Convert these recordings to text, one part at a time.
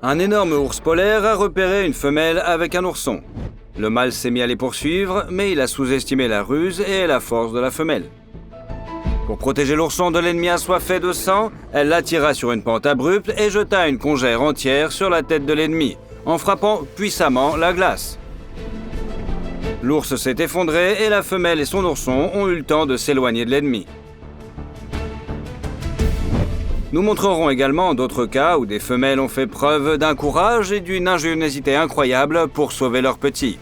Un énorme ours polaire a repéré une femelle avec un ourson. Le mâle s'est mis à les poursuivre, mais il a sous-estimé la ruse et la force de la femelle. Pour protéger l'ourson de l'ennemi assoiffé de sang, elle l'attira sur une pente abrupte et jeta une congère entière sur la tête de l'ennemi, en frappant puissamment la glace. L'ours s'est effondré et la femelle et son ourson ont eu le temps de s'éloigner de l'ennemi. Nous montrerons également d'autres cas où des femelles ont fait preuve d'un courage et d'une ingéniosité incroyable pour sauver leurs petits.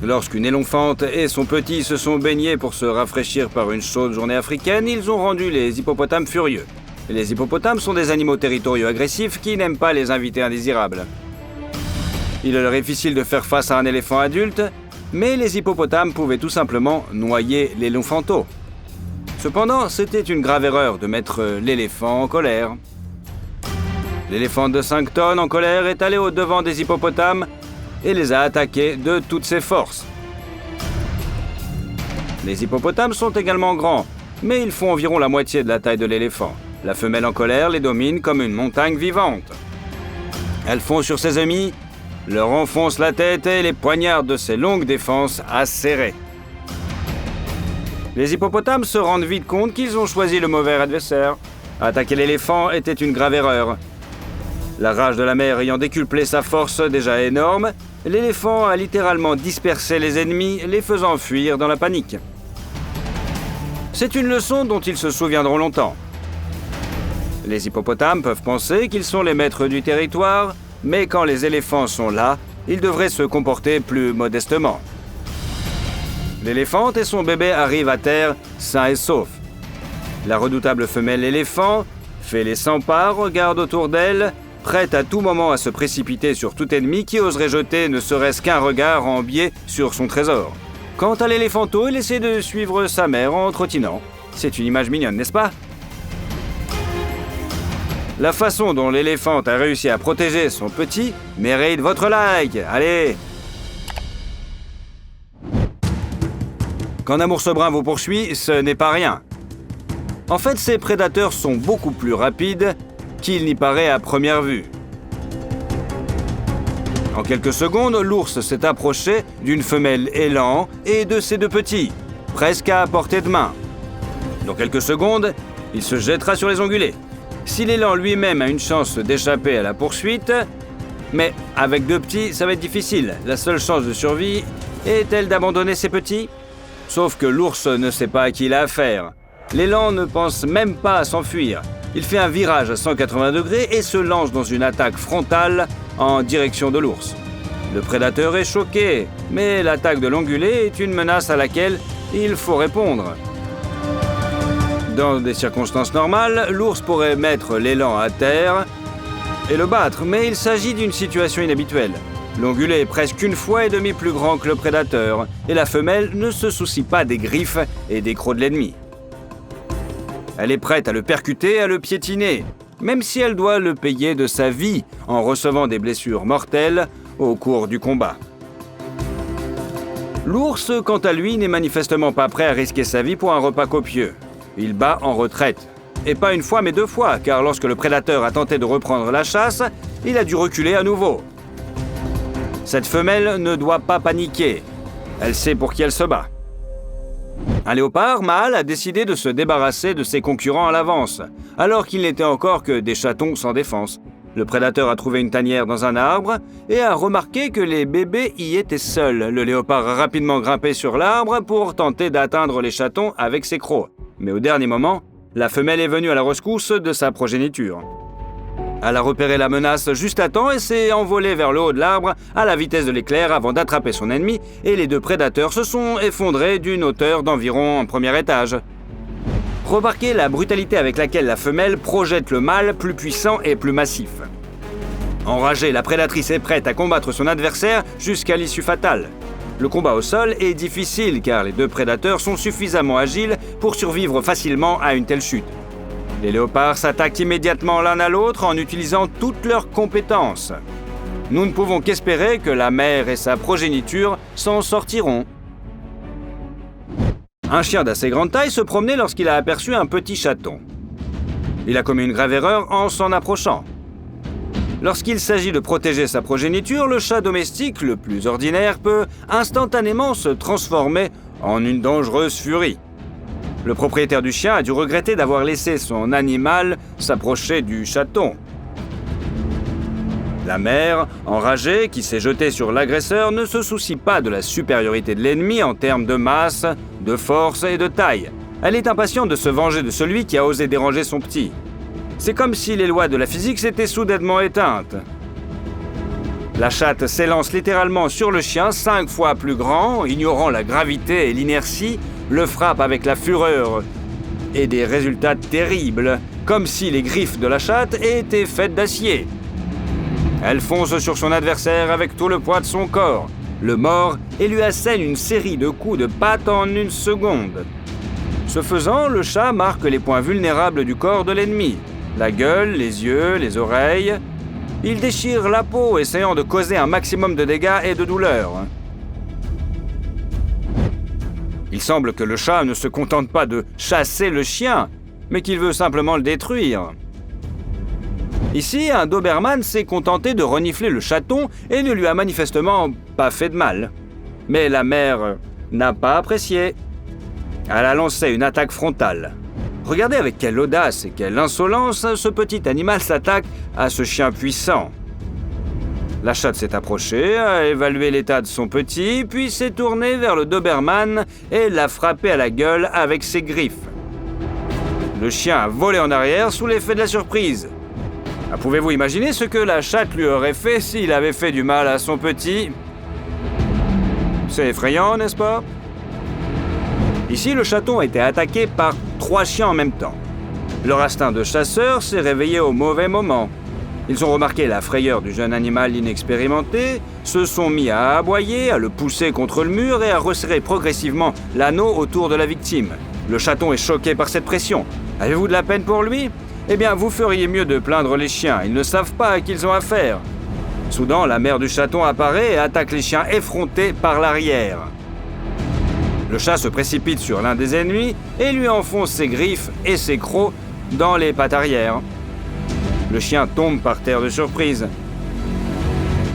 Lorsqu'une éléphante et son petit se sont baignés pour se rafraîchir par une chaude journée africaine, ils ont rendu les hippopotames furieux. Les hippopotames sont des animaux territoriaux agressifs qui n'aiment pas les invités indésirables. Il leur est difficile de faire face à un éléphant adulte, mais les hippopotames pouvaient tout simplement noyer l'éléphanteau. Cependant, c'était une grave erreur de mettre l'éléphant en colère. L'éléphant de 5 tonnes en colère est allé au-devant des hippopotames et les a attaqués de toutes ses forces. Les hippopotames sont également grands, mais ils font environ la moitié de la taille de l'éléphant. La femelle en colère les domine comme une montagne vivante. Elle fond sur ses amis, leur enfonce la tête et les poignarde de ses longues défenses acérées. Les hippopotames se rendent vite compte qu'ils ont choisi le mauvais adversaire. Attaquer l'éléphant était une grave erreur. La rage de la mère ayant décuplé sa force déjà énorme, l'éléphant a littéralement dispersé les ennemis, les faisant fuir dans la panique. C'est une leçon dont ils se souviendront longtemps. Les hippopotames peuvent penser qu'ils sont les maîtres du territoire, mais quand les éléphants sont là, ils devraient se comporter plus modestement. L'éléphante et son bébé arrivent à terre sains et saufs. La redoutable femelle éléphant fait les 100 pas, regarde autour d'elle, prête à tout moment à se précipiter sur tout ennemi qui oserait jeter ne serait-ce qu'un regard en biais sur son trésor. Quant à l'éléphanteau, il essaie de suivre sa mère en trottinant. C'est une image mignonne, n'est-ce pas? La façon dont l'éléphante a réussi à protéger son petit mérite votre like. Allez! Quand un ours brun vous poursuit, ce n'est pas rien. En fait, ces prédateurs sont beaucoup plus rapides qu'il n'y paraît à première vue. En quelques secondes, l'ours s'est approché d'une femelle élan et de ses 2 petits, presque à portée de main. Dans quelques secondes, il se jettera sur les ongulés. Si l'élan lui-même a une chance d'échapper à la poursuite, mais avec 2 petits, ça va être difficile. La seule chance de survie est-elle d'abandonner ses petits? Sauf que l'ours ne sait pas à qui il a affaire. L'élan ne pense même pas à s'enfuir. Il fait un virage à 180 degrés et se lance dans une attaque frontale en direction de l'ours. Le prédateur est choqué, mais l'attaque de l'ongulé est une menace à laquelle il faut répondre. Dans des circonstances normales, l'ours pourrait mettre l'élan à terre et le battre, mais il s'agit d'une situation inhabituelle. L'ongulé est presque 1,5 fois plus grand que le prédateur, et la femelle ne se soucie pas des griffes et des crocs de l'ennemi. Elle est prête à le percuter, à le piétiner, même si elle doit le payer de sa vie en recevant des blessures mortelles au cours du combat. L'ours, quant à lui, n'est manifestement pas prêt à risquer sa vie pour un repas copieux. Il bat en retraite. Et pas 1 fois, mais 2 fois, car lorsque le prédateur a tenté de reprendre la chasse, il a dû reculer à nouveau. Cette femelle ne doit pas paniquer. Elle sait pour qui elle se bat. Un léopard mâle a décidé de se débarrasser de ses concurrents à l'avance, alors qu'il n'était encore que des chatons sans défense. Le prédateur a trouvé une tanière dans un arbre et a remarqué que les bébés y étaient seuls. Le léopard a rapidement grimpé sur l'arbre pour tenter d'atteindre les chatons avec ses crocs. Mais au dernier moment, la femelle est venue à la rescousse de sa progéniture. Elle a repéré la menace juste à temps et s'est envolée vers le haut de l'arbre à la vitesse de l'éclair avant d'attraper son ennemi, et les 2 prédateurs se sont effondrés d'une hauteur d'environ un 1er étage. Remarquez la brutalité avec laquelle la femelle projette le mâle plus puissant et plus massif. Enragée, la prédatrice est prête à combattre son adversaire jusqu'à l'issue fatale. Le combat au sol est difficile car les 2 prédateurs sont suffisamment agiles pour survivre facilement à une telle chute. Les léopards s'attaquent immédiatement l'un à l'autre en utilisant toutes leurs compétences. Nous ne pouvons qu'espérer que la mère et sa progéniture s'en sortiront. Un chien d'assez grande taille se promenait lorsqu'il a aperçu un petit chaton. Il a commis une grave erreur en s'en approchant. Lorsqu'il s'agit de protéger sa progéniture, le chat domestique, le plus ordinaire, peut instantanément se transformer en une dangereuse furie. Le propriétaire du chien a dû regretter d'avoir laissé son animal s'approcher du chaton. La mère, enragée, qui s'est jetée sur l'agresseur, ne se soucie pas de la supériorité de l'ennemi en termes de masse, de force et de taille. Elle est impatiente de se venger de celui qui a osé déranger son petit. C'est comme si les lois de la physique s'étaient soudainement éteintes. La chatte s'élance littéralement sur le chien, 5 fois plus grand, ignorant la gravité et l'inertie, le frappe avec la fureur et des résultats terribles, comme si les griffes de la chatte étaient faites d'acier. Elle fonce sur son adversaire avec tout le poids de son corps, le mord et lui assène une série de coups de patte en 1 seconde. Ce faisant, le chat marque les points vulnérables du corps de l'ennemi. La gueule, les yeux, les oreilles. Il déchire la peau, essayant de causer un maximum de dégâts et de douleur. Il semble que le chat ne se contente pas de chasser le chien, mais qu'il veut simplement le détruire. Ici, un Doberman s'est contenté de renifler le chaton et ne lui a manifestement pas fait de mal. Mais la mère n'a pas apprécié. Elle a lancé une attaque frontale. Regardez avec quelle audace et quelle insolence ce petit animal s'attaque à ce chien puissant. La chatte s'est approchée, a évalué l'état de son petit, puis s'est tournée vers le Doberman et l'a frappé à la gueule avec ses griffes. Le chien a volé en arrière sous l'effet de la surprise. Pouvez-vous imaginer ce que la chatte lui aurait fait s'il avait fait du mal à son petit? C'est effrayant, n'est-ce pas? Ici, le chaton a été attaqué par 3 chiens en même temps. Leur instinct de chasseur s'est réveillé au mauvais moment. Ils ont remarqué la frayeur du jeune animal inexpérimenté, se sont mis à aboyer, à le pousser contre le mur et à resserrer progressivement l'anneau autour de la victime. Le chaton est choqué par cette pression. Avez-vous de la peine pour lui? Eh bien, vous feriez mieux de plaindre les chiens. Ils ne savent pas à qui ils ont affaire. Soudain, la mère du chaton apparaît et attaque les chiens effrontés par l'arrière. Le chat se précipite sur l'un des ennemis et lui enfonce ses griffes et ses crocs dans les pattes arrière. Le chien tombe par terre de surprise.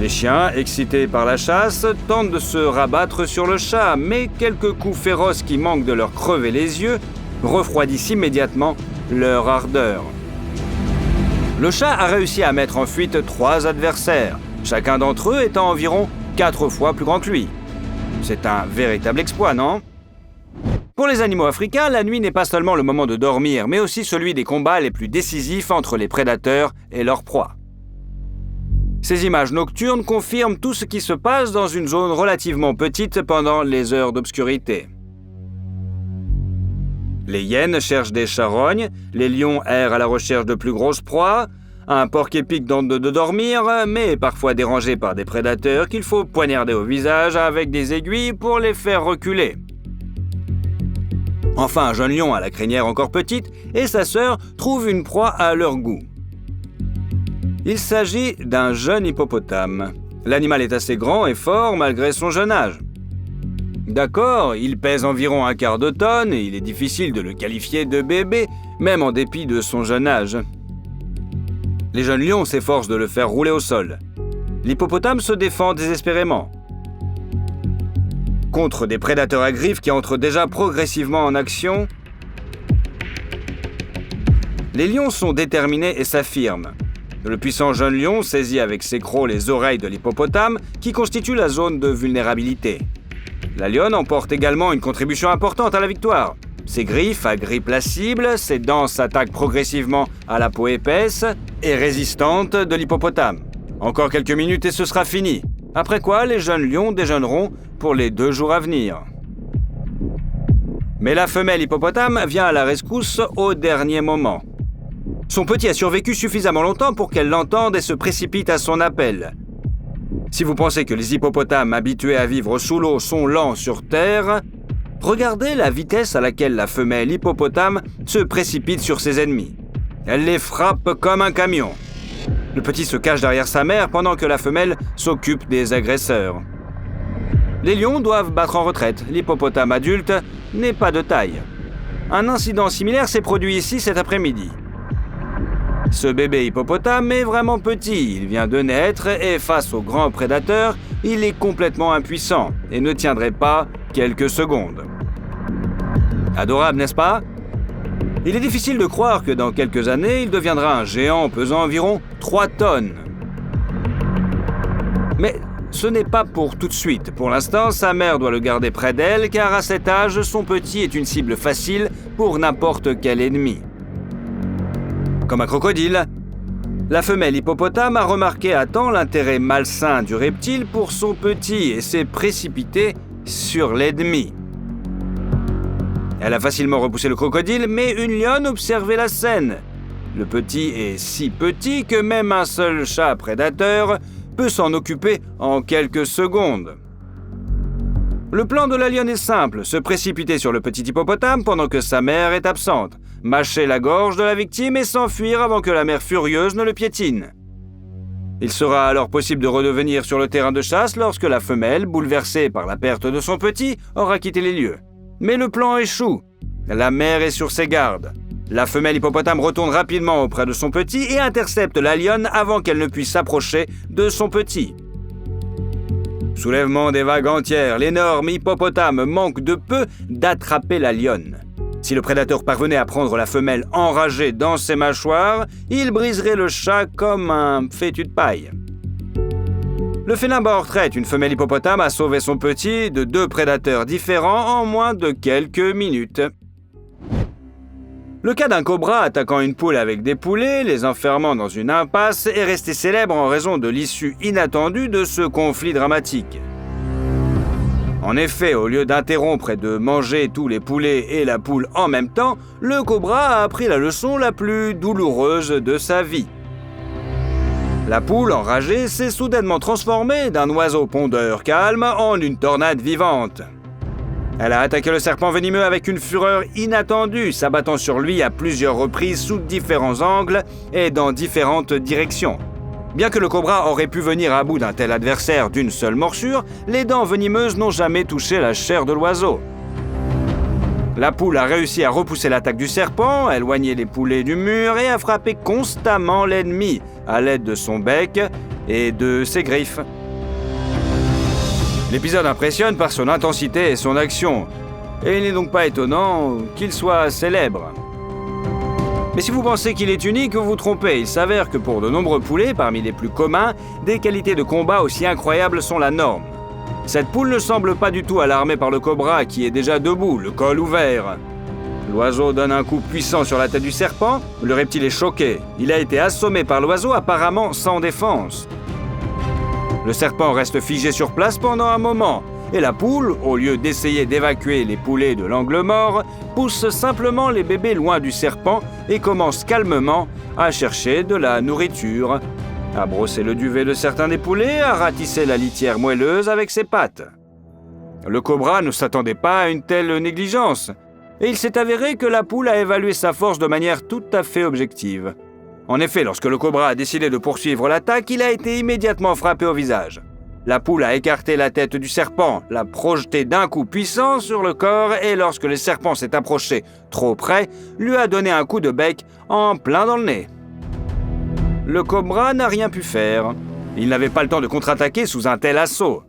Les chiens, excités par la chasse, tentent de se rabattre sur le chat, mais quelques coups féroces qui manquent de leur crever les yeux refroidissent immédiatement leur ardeur. Le chat a réussi à mettre en fuite 3 adversaires, chacun d'entre eux étant environ 4 fois plus grand que lui. C'est un véritable exploit, non? Pour les animaux africains, la nuit n'est pas seulement le moment de dormir, mais aussi celui des combats les plus décisifs entre les prédateurs et leurs proies. Ces images nocturnes confirment tout ce qui se passe dans une zone relativement petite pendant les heures d'obscurité. Les hyènes cherchent des charognes, les lions errent à la recherche de plus grosses proies, un porc-épic tente de dormir, mais est parfois dérangé par des prédateurs qu'il faut poignarder au visage avec des aiguilles pour les faire reculer. Enfin, un jeune lion à la crinière encore petite et sa sœur trouvent une proie à leur goût. Il s'agit d'un jeune hippopotame. L'animal est assez grand et fort malgré son jeune âge. D'accord, il pèse environ 1/4 de tonne et il est difficile de le qualifier de bébé, même en dépit de son jeune âge. Les jeunes lions s'efforcent de le faire rouler au sol. L'hippopotame se défend désespérément contre des prédateurs à griffes qui entrent déjà progressivement en action. Les lions sont déterminés et s'affirment. Le puissant jeune lion saisit avec ses crocs les oreilles de l'hippopotame qui constitue la zone de vulnérabilité. La lionne emporte également une contribution importante à la victoire. Ses griffes agrippent la cible, ses dents s'attaquent progressivement à la peau épaisse et résistante de l'hippopotame. Encore quelques minutes et ce sera fini. Après quoi, les jeunes lions déjeuneront pour les 2 jours à venir. Mais la femelle hippopotame vient à la rescousse au dernier moment. Son petit a survécu suffisamment longtemps pour qu'elle l'entende et se précipite à son appel. Si vous pensez que les hippopotames habitués à vivre sous l'eau sont lents sur Terre, regardez la vitesse à laquelle la femelle hippopotame se précipite sur ses ennemis. Elle les frappe comme un camion. Le petit se cache derrière sa mère pendant que la femelle s'occupe des agresseurs. Les lions doivent battre en retraite. L'hippopotame adulte n'est pas de taille. Un incident similaire s'est produit ici cet après-midi. Ce bébé hippopotame est vraiment petit, il vient de naître et face au grand prédateur, il est complètement impuissant et ne tiendrait pas quelques secondes. Adorable, n'est-ce pas? Il est difficile de croire que dans quelques années, il deviendra un géant pesant environ 3 tonnes. Mais ce n'est pas pour tout de suite. Pour l'instant, sa mère doit le garder près d'elle car à cet âge, son petit est une cible facile pour n'importe quel ennemi. Comme un crocodile, la femelle hippopotame a remarqué à temps l'intérêt malsain du reptile pour son petit et s'est précipitée sur l'ennemi. Elle a facilement repoussé le crocodile, mais une lionne observait la scène. Le petit est si petit que même un seul chat prédateur peut s'en occuper en quelques secondes. Le plan de la lionne est simple, se précipiter sur le petit hippopotame pendant que sa mère est absente, mâcher la gorge de la victime et s'enfuir avant que la mère furieuse ne le piétine. Il sera alors possible de redevenir sur le terrain de chasse lorsque la femelle, bouleversée par la perte de son petit, aura quitté les lieux. Mais le plan échoue. La mère est sur ses gardes. La femelle hippopotame retourne rapidement auprès de son petit et intercepte la lionne avant qu'elle ne puisse s'approcher de son petit. Soulèvement des vagues entières, l'énorme hippopotame manque de peu d'attraper la lionne. Si le prédateur parvenait à prendre la femelle enragée dans ses mâchoires, il briserait le chat comme un fétu de paille. Le félin bat en retraite, une femelle hippopotame a sauvé son petit de 2 prédateurs différents en moins de quelques minutes. Le cas d'un cobra attaquant une poule avec des poulets, les enfermant dans une impasse, est resté célèbre en raison de l'issue inattendue de ce conflit dramatique. En effet, au lieu d'interrompre et de manger tous les poulets et la poule en même temps, le cobra a appris la leçon la plus douloureuse de sa vie. La poule, enragée, s'est soudainement transformée d'un oiseau pondeur calme en une tornade vivante. Elle a attaqué le serpent venimeux avec une fureur inattendue, s'abattant sur lui à plusieurs reprises sous différents angles et dans différentes directions. Bien que le cobra aurait pu venir à bout d'un tel adversaire d'une seule morsure, les dents venimeuses n'ont jamais touché la chair de l'oiseau. La poule a réussi à repousser l'attaque du serpent, à éloigner les poulets du mur et à frapper constamment l'ennemi à l'aide de son bec et de ses griffes. L'épisode impressionne par son intensité et son action, et il n'est donc pas étonnant qu'il soit célèbre. Mais si vous pensez qu'il est unique, vous vous trompez. Il s'avère que pour de nombreux poulets, parmi les plus communs, des qualités de combat aussi incroyables sont la norme. Cette poule ne semble pas du tout alarmée par le cobra qui est déjà debout, le col ouvert. L'oiseau donne un coup puissant sur la tête du serpent, le reptile est choqué. Il a été assommé par l'oiseau apparemment sans défense. Le serpent reste figé sur place pendant un moment, et la poule, au lieu d'essayer d'évacuer les poulets de l'angle mort, pousse simplement les bébés loin du serpent et commence calmement à chercher de la nourriture, à brosser le duvet de certains des poulets, à ratisser la litière moelleuse avec ses pattes. Le cobra ne s'attendait pas à une telle négligence, et il s'est avéré que la poule a évalué sa force de manière tout à fait objective. En effet, lorsque le cobra a décidé de poursuivre l'attaque, il a été immédiatement frappé au visage. La poule a écarté la tête du serpent, l'a projeté d'un coup puissant sur le corps et lorsque le serpent s'est approché trop près, lui a donné un coup de bec en plein dans le nez. Le cobra n'a rien pu faire. Il n'avait pas le temps de contre-attaquer sous un tel assaut.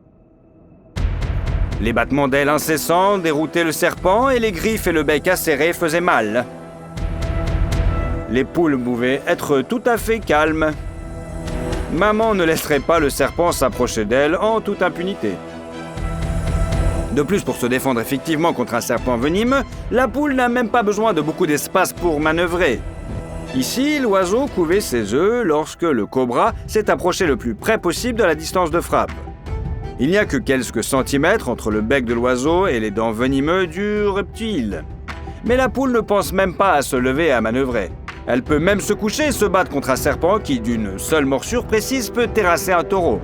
Les battements d'ailes incessants déroutaient le serpent et les griffes et le bec acéré faisaient mal. Les poules pouvaient être tout à fait calmes. Maman ne laisserait pas le serpent s'approcher d'elle en toute impunité. De plus, pour se défendre effectivement contre un serpent venimeux, la poule n'a même pas besoin de beaucoup d'espace pour manœuvrer. Ici, l'oiseau couvait ses œufs lorsque le cobra s'est approché le plus près possible de la distance de frappe. Il n'y a que quelques centimètres entre le bec de l'oiseau et les dents venimeuses du reptile. Mais la poule ne pense même pas à se lever et à manœuvrer. Elle peut même se coucher et se battre contre un serpent qui, d'une seule morsure précise, peut terrasser un taureau.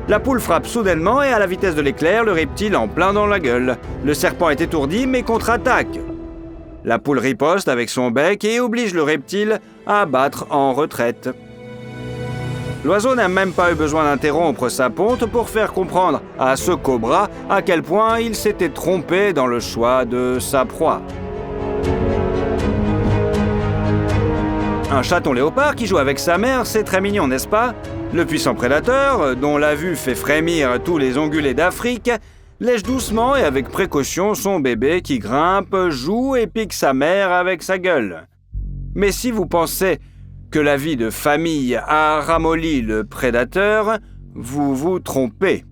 La poule frappe soudainement et à la vitesse de l'éclair, le reptile en plein dans la gueule. Le serpent est étourdi mais contre-attaque. La poule riposte avec son bec et oblige le reptile à battre en retraite. L'oiseau n'a même pas eu besoin d'interrompre sa ponte pour faire comprendre à ce cobra à quel point il s'était trompé dans le choix de sa proie. Un chaton léopard qui joue avec sa mère, c'est très mignon, n'est-ce pas? Le puissant prédateur, dont la vue fait frémir tous les ongulés d'Afrique, lèche doucement et avec précaution son bébé qui grimpe, joue et pique sa mère avec sa gueule. Mais si vous pensez que la vie de famille a ramolli le prédateur, vous vous trompez.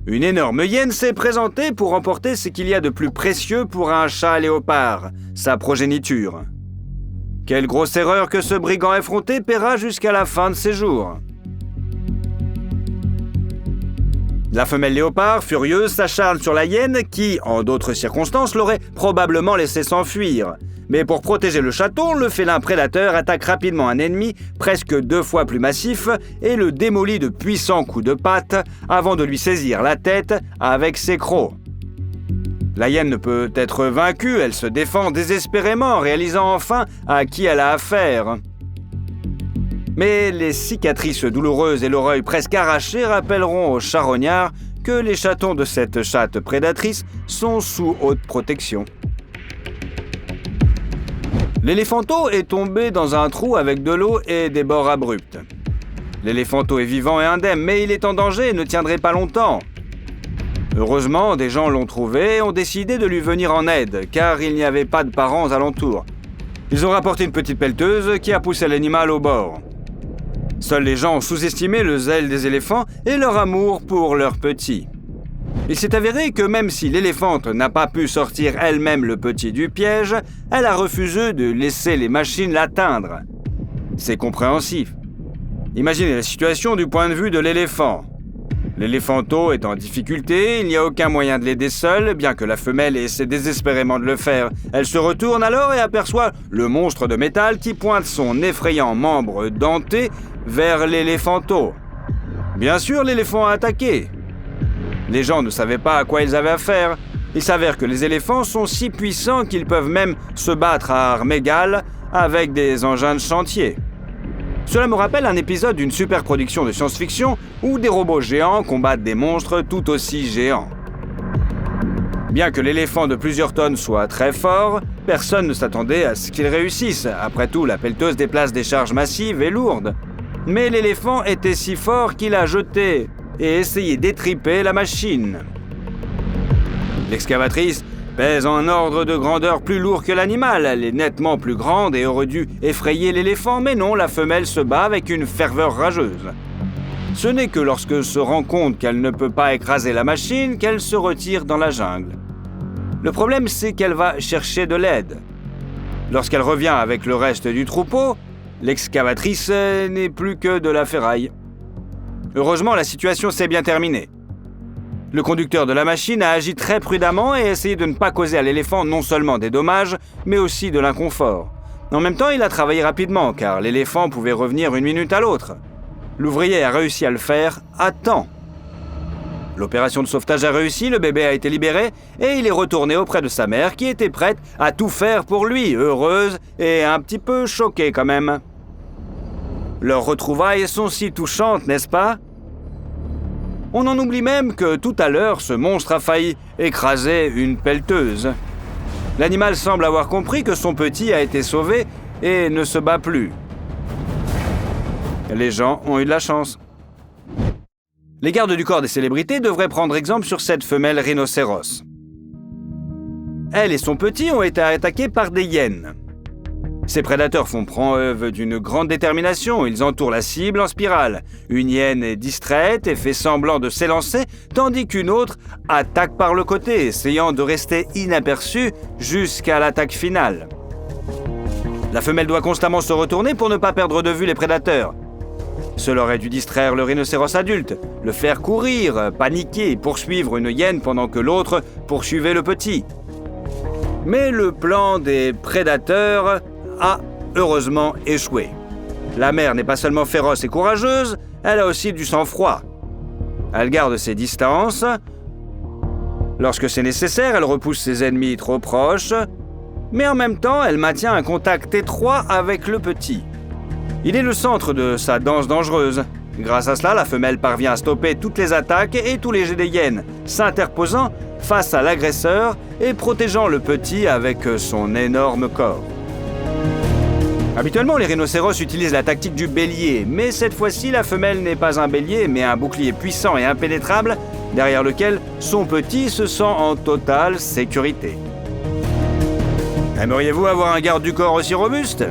Une énorme hyène s'est présentée pour emporter ce qu'il y a de plus précieux pour un chat léopard, sa progéniture. Quelle grosse erreur que ce brigand effronté paiera jusqu'à la fin de ses jours. La femelle léopard, furieuse, s'acharne sur la hyène qui, en d'autres circonstances, l'aurait probablement laissé s'enfuir. Mais pour protéger le chaton, le félin prédateur attaque rapidement un ennemi presque 2 fois plus massif et le démolit de puissants coups de patte avant de lui saisir la tête avec ses crocs. La hyène ne peut être vaincue, elle se défend désespérément, réalisant enfin à qui elle a affaire. Mais les cicatrices douloureuses et l'oreille presque arraché rappelleront aux charognards que les chatons de cette chatte prédatrice sont sous haute protection. L'éléphanteau est tombé dans un trou avec de l'eau et des bords abrupts. L'éléphanteau est vivant et indemne, mais il est en danger et ne tiendrait pas longtemps. Heureusement, des gens l'ont trouvé et ont décidé de lui venir en aide, car il n'y avait pas de parents alentour. Ils ont rapporté une petite pelleteuse qui a poussé l'animal au bord. Seuls les gens ont sous-estimé le zèle des éléphants et leur amour pour leurs petits. Il s'est avéré que même si l'éléphante n'a pas pu sortir elle-même le petit du piège, elle a refusé de laisser les machines l'atteindre. C'est compréhensif. Imaginez la situation du point de vue de l'éléphant. L'éléphanteau est en difficulté, il n'y a aucun moyen de l'aider seul, bien que la femelle essaie désespérément de le faire. Elle se retourne alors et aperçoit le monstre de métal qui pointe son effrayant membre denté vers l'éléphanteau. Bien sûr, l'éléphant a attaqué. Les gens ne savaient pas à quoi ils avaient affaire. Il s'avère que les éléphants sont si puissants qu'ils peuvent même se battre à armes égales avec des engins de chantier. Cela me rappelle un épisode d'une superproduction de science-fiction où des robots géants combattent des monstres tout aussi géants. Bien que l'éléphant de plusieurs tonnes soit très fort, personne ne s'attendait à ce qu'il réussisse. Après tout, la pelleteuse déplace des charges massives et lourdes. Mais l'éléphant était si fort qu'il a jeté et essayé d'étriper la machine. L'excavatrice pèse en ordre de grandeur plus lourd que l'animal. Elle est nettement plus grande et aurait dû effrayer l'éléphant, mais non, la femelle se bat avec une ferveur rageuse. Ce n'est que lorsque se rend compte qu'elle ne peut pas écraser la machine qu'elle se retire dans la jungle. Le problème, c'est qu'elle va chercher de l'aide. Lorsqu'elle revient avec le reste du troupeau, l'excavatrice n'est plus que de la ferraille. Heureusement, la situation s'est bien terminée. Le conducteur de la machine a agi très prudemment et a essayé de ne pas causer à l'éléphant non seulement des dommages, mais aussi de l'inconfort. En même temps, il a travaillé rapidement, car l'éléphant pouvait revenir 1 minute à l'autre. L'ouvrier a réussi à le faire à temps. L'opération de sauvetage a réussi, le bébé a été libéré, et il est retourné auprès de sa mère, qui était prête à tout faire pour lui, heureuse et un petit peu choquée quand même. Leurs retrouvailles sont si touchantes, n'est-ce pas ? On en oublie même que tout à l'heure, ce monstre a failli écraser une pelleteuse. L'animal semble avoir compris que son petit a été sauvé et ne se bat plus. Les gens ont eu de la chance. Les gardes du corps des célébrités devraient prendre exemple sur cette femelle rhinocéros. Elle et son petit ont été attaqués par des hyènes. Ces prédateurs font preuve d'une grande détermination, ils entourent la cible en spirale. Une hyène est distraite et fait semblant de s'élancer, tandis qu'une autre attaque par le côté, essayant de rester inaperçue jusqu'à l'attaque finale. La femelle doit constamment se retourner pour ne pas perdre de vue les prédateurs. Cela aurait dû distraire le rhinocéros adulte, le faire courir, paniquer et poursuivre une hyène pendant que l'autre poursuivait le petit. Mais le plan des prédateurs a heureusement échoué. La mère n'est pas seulement féroce et courageuse, elle a aussi du sang-froid. Elle garde ses distances. Lorsque c'est nécessaire, elle repousse ses ennemis trop proches, mais en même temps, elle maintient un contact étroit avec le petit. Il est le centre de sa danse dangereuse. Grâce à cela, la femelle parvient à stopper toutes les attaques et tous les jets des hyènes, s'interposant face à l'agresseur et protégeant le petit avec son énorme corps. Habituellement, les rhinocéros utilisent la tactique du bélier, mais cette fois-ci, la femelle n'est pas un bélier, mais un bouclier puissant et impénétrable, derrière lequel son petit se sent en totale sécurité. Aimeriez-vous avoir un garde du corps aussi robuste ?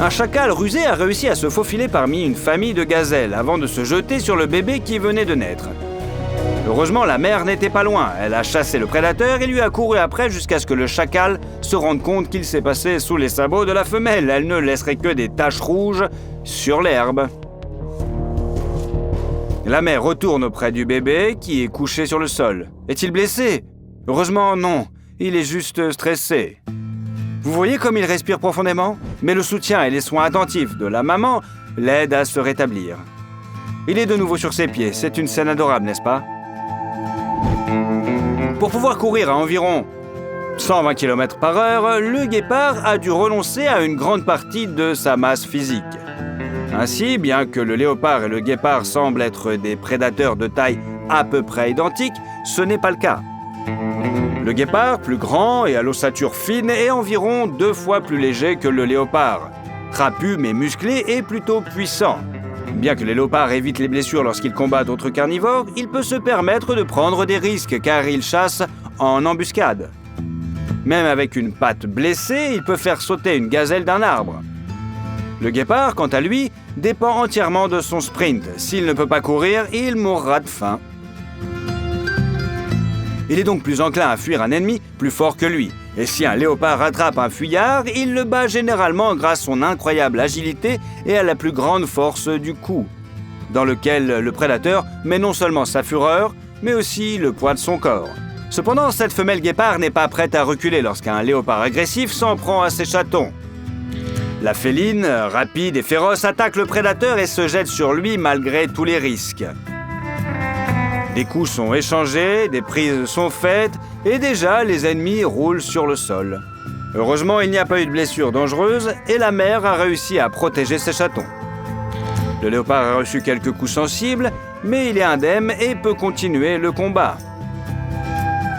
Un chacal rusé a réussi à se faufiler parmi une famille de gazelles avant de se jeter sur le bébé qui venait de naître. Heureusement, la mère n'était pas loin. Elle a chassé le prédateur et lui a couru après jusqu'à ce que le chacal se rende compte qu'il s'est passé sous les sabots de la femelle. Elle ne laisserait que des taches rouges sur l'herbe. La mère retourne auprès du bébé qui est couché sur le sol. Est-il blessé ? Heureusement, non. Il est juste stressé. Vous voyez comme il respire profondément ? Mais le soutien et les soins attentifs de la maman l'aident à se rétablir. Il est de nouveau sur ses pieds. C'est une scène adorable, n'est-ce pas ? Pour pouvoir courir à environ 120 km/h, le guépard a dû renoncer à une grande partie de sa masse physique. Ainsi, bien que le léopard et le guépard semblent être des prédateurs de taille à peu près identique, ce n'est pas le cas. Le guépard, plus grand et à l'ossature fine, est environ 2 fois plus léger que le léopard. Trapu mais musclé et plutôt puissant. Bien que les léopards évitent les blessures lorsqu'ils combattent d'autres carnivores, il peut se permettre de prendre des risques car il chasse en embuscade. Même avec une patte blessée, il peut faire sauter une gazelle d'un arbre. Le guépard, quant à lui, dépend entièrement de son sprint. S'il ne peut pas courir, il mourra de faim. Il est donc plus enclin à fuir un ennemi plus fort que lui. Et si un léopard rattrape un fuyard, il le bat généralement grâce à son incroyable agilité et à la plus grande force du coup, dans lequel le prédateur met non seulement sa fureur, mais aussi le poids de son corps. Cependant, cette femelle guépard n'est pas prête à reculer lorsqu'un léopard agressif s'en prend à ses chatons. La féline, rapide et féroce, attaque le prédateur et se jette sur lui malgré tous les risques. Des coups sont échangés, des prises sont faites, et déjà les ennemis roulent sur le sol. Heureusement, il n'y a pas eu de blessures dangereuses, et la mère a réussi à protéger ses chatons. Le léopard a reçu quelques coups sensibles, mais il est indemne et peut continuer le combat.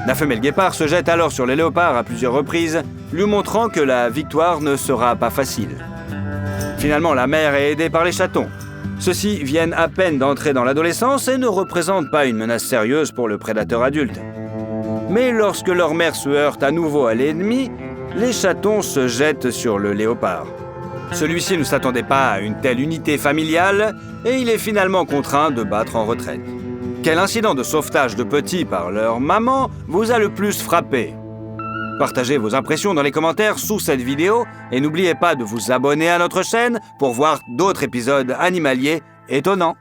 La femelle guépard se jette alors sur le léopard à plusieurs reprises, lui montrant que la victoire ne sera pas facile. Finalement, la mère est aidée par les chatons. Ceux-ci viennent à peine d'entrer dans l'adolescence et ne représentent pas une menace sérieuse pour le prédateur adulte. Mais lorsque leur mère se heurte à nouveau à l'ennemi, les chatons se jettent sur le léopard. Celui-ci ne s'attendait pas à une telle unité familiale et il est finalement contraint de battre en retraite. Quel incident de sauvetage de petits par leur maman vous a le plus frappé ? Partagez vos impressions dans les commentaires sous cette vidéo et n'oubliez pas de vous abonner à notre chaîne pour voir d'autres épisodes animaliers étonnants.